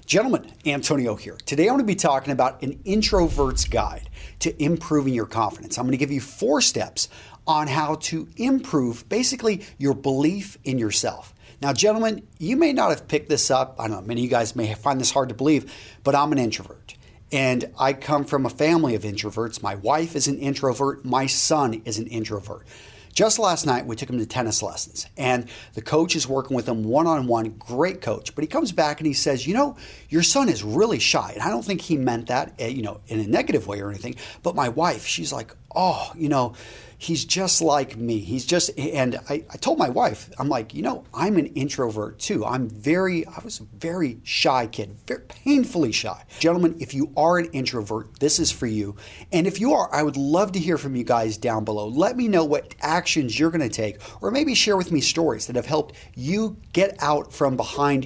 Gentlemen, Antonio here. Today I'm going to be talking about an introvert's guide to improving your confidence. I'm going to give you 4 steps on how to improve basically your belief in yourself. Now, gentlemen, you may not have picked this up. I don't know, many of you guys may find this hard to believe, but I'm an introvert. And I come from a family of introverts. My wife is an introvert. My son is an introvert. Just last night, we took him to tennis lessons, and the coach is working with him one-on-one, great coach. But he comes back and he says, your son is really shy. And I don't think he meant that, in a negative way or anything. But my wife, she's like, he's just like me. And I told my wife, I'm like, I'm an introvert too. I was a very shy kid, very painfully shy. Gentlemen, if you are an introvert, this is for you. And if you are, I would love to hear from you guys down below. Let me know what actions you're going to take, or maybe share with me stories that have helped you get out from behind,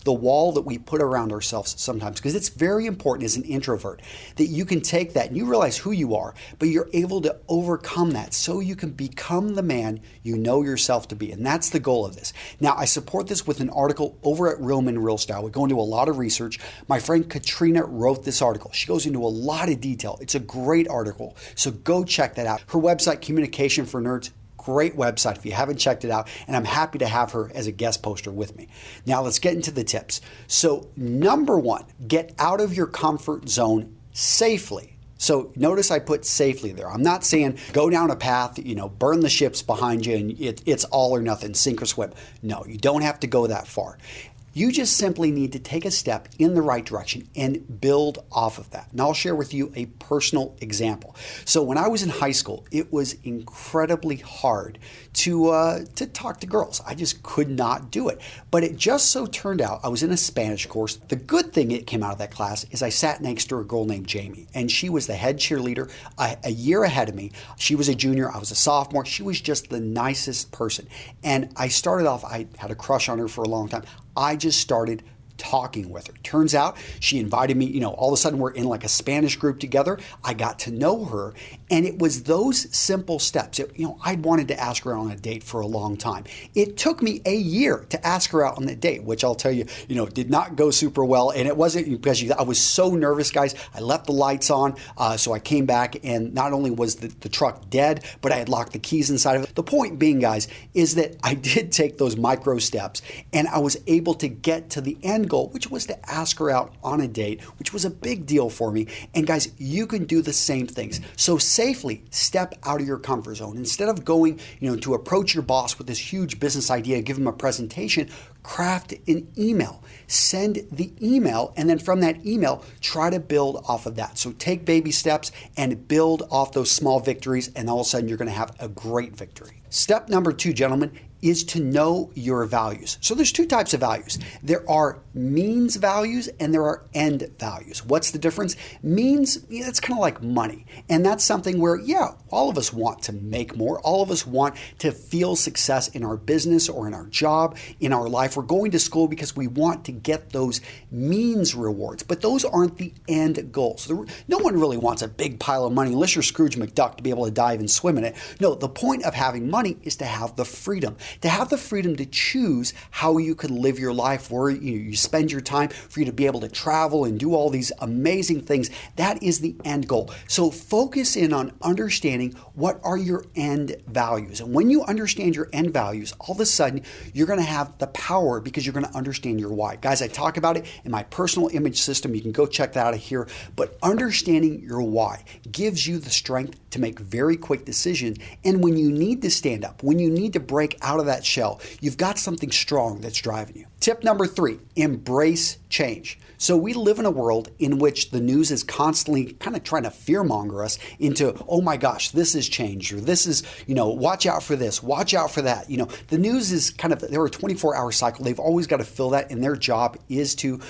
the wall that we put around ourselves sometimes. Because it's very important as an introvert that you can take that and you realize who you are, but you're able to overcome that so you can become the man you know yourself to be. And that's the goal of this. Now, I support this with an article over at Real Men Real Style. We go into a lot of research. My friend Katrina wrote this article. She goes into a lot of detail. It's a great article. So go check that out. Her website, Communication for Nerds, great website if you haven't checked it out, and I'm happy to have her as a guest poster with me. Now let's get into the tips. So number 1, get out of your comfort zone safely. So notice I put safely there. I'm not saying go down a path, burn the ships behind you and it's all or nothing, sink or swim. No, you don't have to go that far. You just simply need to take a step in the right direction and build off of that. And I'll share with you a personal example. So when I was in high school, it was incredibly hard to talk to girls. I just could not do it. But it just so turned out I was in a Spanish course. The good thing that came out of that class is I sat next to a girl named Jamie, and she was the head cheerleader a year ahead of me. She was a junior. I was a sophomore. She was just the nicest person. And I started off, I had a crush on her for a long time. I just started talking with her. Turns out she invited me, all of a sudden we're in like a Spanish group together. I got to know her, and it was those simple steps. I'd wanted to ask her out on a date for a long time. It took me a year to ask her out on the date, which I'll tell you, did not go super well. And it wasn't because I was so nervous, guys. I left the lights on, so I came back, and not only was the truck dead, but I had locked the keys inside of it. The point being, guys, is that I did take those micro steps, and I was able to get to the end goal, which was to ask her out on a date, which was a big deal for me. And guys, you can do the same things. So safely step out of your comfort zone. Instead of going, to approach your boss with this huge business idea, give him a presentation, craft an email. Send the email, and then from that email, try to build off of that. So take baby steps and build off those small victories, and all of a sudden you're going to have a great victory. Step number 2, gentlemen, is to know your values. So there's 2 types of values. There are means values and there are end values. What's the difference? Means, it's kind of like money. And that's something where, all of us want to make more. All of us want to feel success in our business or in our job, in our life. We're going to school because we want to get those means rewards, but those aren't the end goals. No one really wants a big pile of money unless you're Scrooge McDuck to be able to dive and swim in it. No, the point of having money is to have the freedom. To have the freedom to choose how you can live your life, where you spend your time, for you to be able to travel and do all these amazing things. That is the end goal. So focus in on understanding what are your end values. And when you understand your end values, all of a sudden you're going to have the power because you're going to understand your why. Guys, I talk about it in my personal image system. You can go check that out of here. But understanding your why gives you the strength to make very quick decisions. And when you need to stand up, when you need to break out of that shell, you've got something strong that's driving you. Tip number 3, embrace change. So we live in a world in which the news is constantly kind of trying to fearmonger us into, oh my gosh, this has changed, or this is, watch out for this, watch out for that. The news is kind of, they're a 24-hour cycle. They've always got to fill that, and their job is to,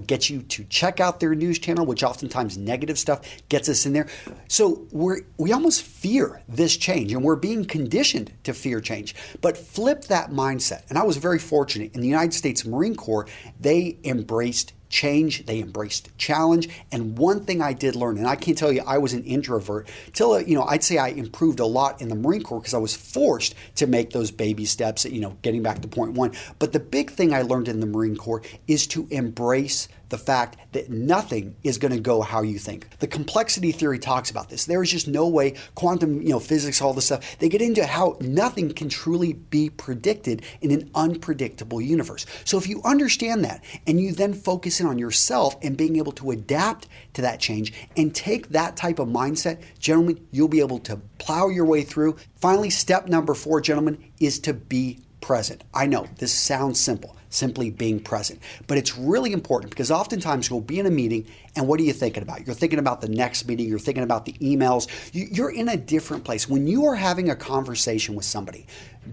get you to check out their news channel, which oftentimes negative stuff gets us in there. So we almost fear this change, and we're being conditioned to fear change. But flip that mindset. And I was very fortunate in the United States Marine Corps. They embraced change, they embraced challenge. And one thing I did learn, and I can't tell you I was an introvert till, I'd say I improved a lot in the Marine Corps because I was forced to make those baby steps, getting back to point 1. But the big thing I learned in the Marine Corps is to embrace the fact that nothing is going to go how you think. The complexity theory talks about this. There is just no way, quantum physics, all this stuff, they get into how nothing can truly be predicted in an unpredictable universe. So if you understand that and you then focus in on yourself and being able to adapt to that change and take that type of mindset, gentlemen, you'll be able to plow your way through. Finally, step number 4, gentlemen, is to be present. I know this sounds simple, simply being present, but it's really important because oftentimes you'll be in a meeting and what are you thinking about? You're thinking about the next meeting, you're thinking about the emails, you're in a different place. When you are having a conversation with somebody,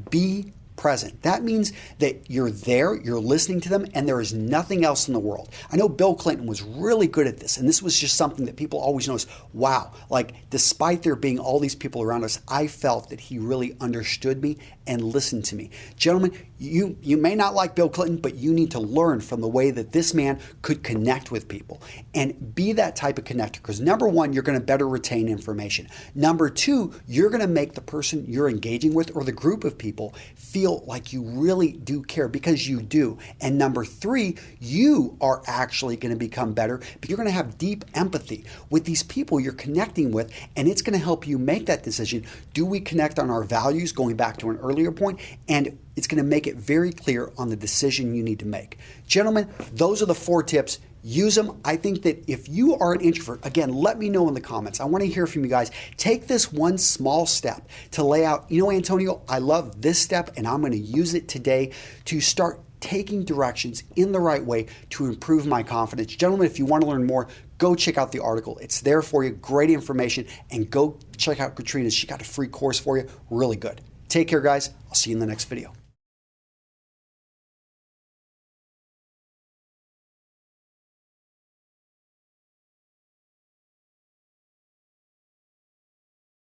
be present. That means that you're there, you're listening to them, and there is nothing else in the world. I know Bill Clinton was really good at this, and this was just something that people always notice. Wow, like despite there being all these people around us, I felt that he really understood me and listened to me. Gentlemen, you may not like Bill Clinton, but you need to learn from the way that this man could connect with people and be that type of connector because number 1, you're going to better retain information. Number 2, you're going to make the person you're engaging with or the group of people feel like you really do care because you do. And number 3, you are actually going to become better, but you're going to have deep empathy with these people you're connecting with, and it's going to help you make that decision. Do we connect on our values, going back to an earlier point? And it's going to make it very clear on the decision you need to make. Gentlemen, those are the 4 tips. Use them. I think that if you are an introvert, again, let me know in the comments. I want to hear from you guys. Take this one small step to lay out, Antonio, I love this step and I'm going to use it today to start taking directions in the right way to improve my confidence. Gentlemen, if you want to learn more, go check out the article. It's there for you. Great information. And go check out Katrina's. She got a free course for you. Really good. Take care, guys. I'll see you in the next video.